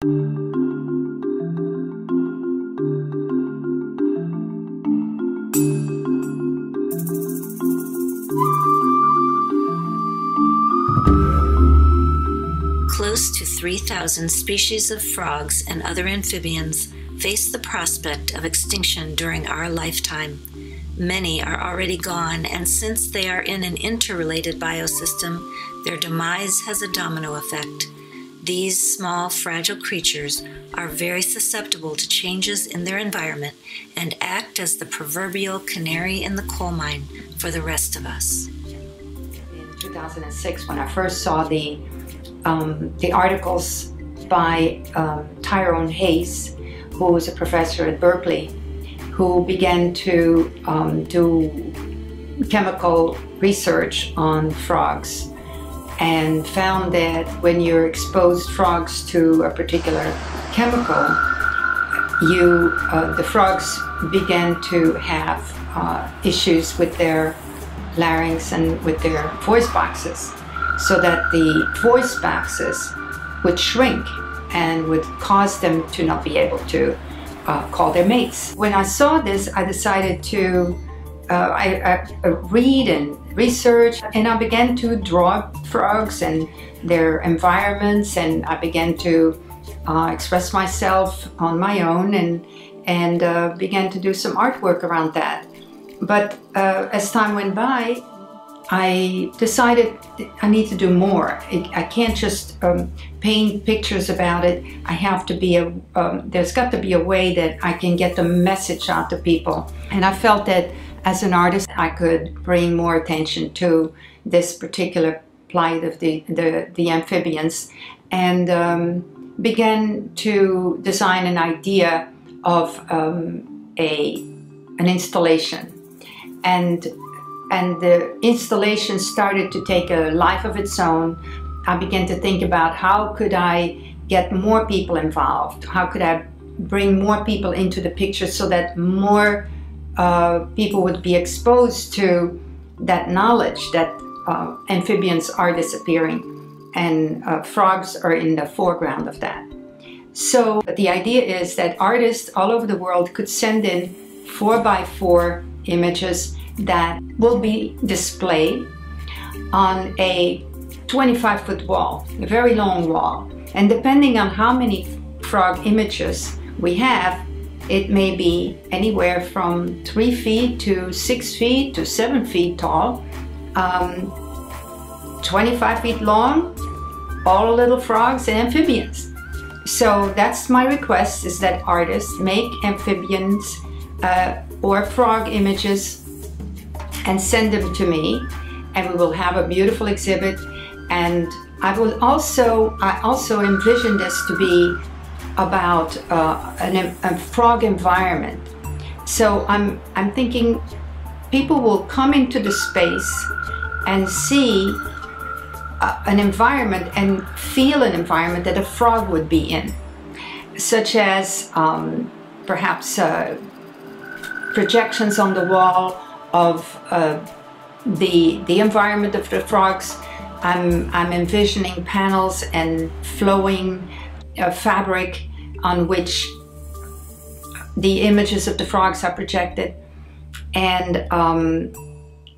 Close to 3,000 species of frogs and other amphibians face the prospect of extinction during our lifetime. Many are already gone, and since they are in an interrelated biosystem, their demise has a domino effect. These small, fragile creatures are very susceptible to changes in their environment and act as the proverbial canary in the coal mine for the rest of us. In 2006, when I first saw the articles by Tyrone Hayes, who was a professor at Berkeley, who began to do chemical research on frogs, and found that when you're exposed frogs to a particular chemical, the frogs began to have issues with their larynx and with their voice boxes, so that the voice boxes would shrink and would cause them to not be able to call their mates. When I saw this, I decided to read and research, and I began to draw frogs and their environments, and I began to express myself on my own, and began to do some artwork around that. But as time went by, I decided I need to do more. I can't just paint pictures about it. I have to be there's got to be a way that I can get the message out to people. And I felt that as an artist, I could bring more attention to this particular plight of the amphibians, and began to design an idea of an installation. And the installation started to take a life of its own. I began to think about how could I get more people involved? How could I bring more people into the picture so that more people would be exposed to that knowledge that amphibians are disappearing, and frogs are in the foreground of that. So the idea is that artists all over the world could send in 4x4 images that will be displayed on a 25-foot wall, a very long wall. And depending on how many frog images we have, it may be anywhere from 3 feet to 6 feet to 7 feet tall, 25 feet long, all little frogs and amphibians. So that's my request, is that artists make amphibians or frog images and send them to me, and we will have a beautiful exhibit. And I also envision this to be about a frog environment. So I'm thinking people will come into the space and see an environment and feel an environment that a frog would be in, such as perhaps projections on the wall of the environment of the frogs. I'm envisioning panels and flowing fabric on which the images of the frogs are projected, and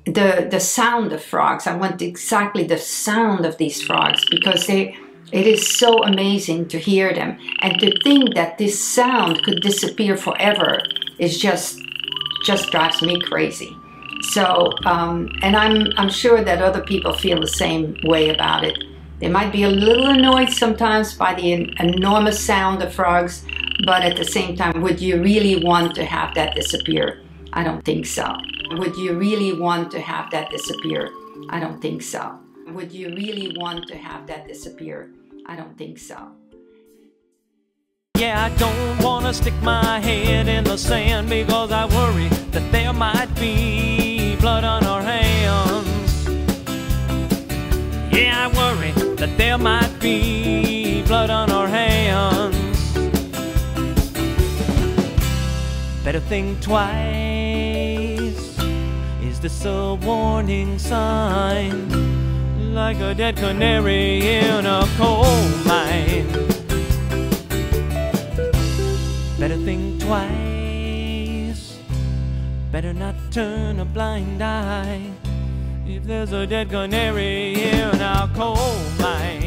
the sound of frogs. I want exactly the sound of these frogs, because it is so amazing to hear them, and to think that this sound could disappear forever is just drives me crazy. So, and I'm sure that other people feel the same way about it. They might be a little annoyed sometimes by the enormous sound of frogs, but at the same time, would you really want to have that disappear? I don't think so. Would you really want to have that disappear? I don't think so. Would you really want to have that disappear? I don't think so. Yeah, I don't wanna stick my head in the sand, because I worry that there might be blood on our hands. Yeah, I worry that there might be blood on our hands. Better think twice. Is this a warning sign? Like a dead canary in a coal mine. think twice. Better not turn a blind eye if there's a dead canary in our coal mine.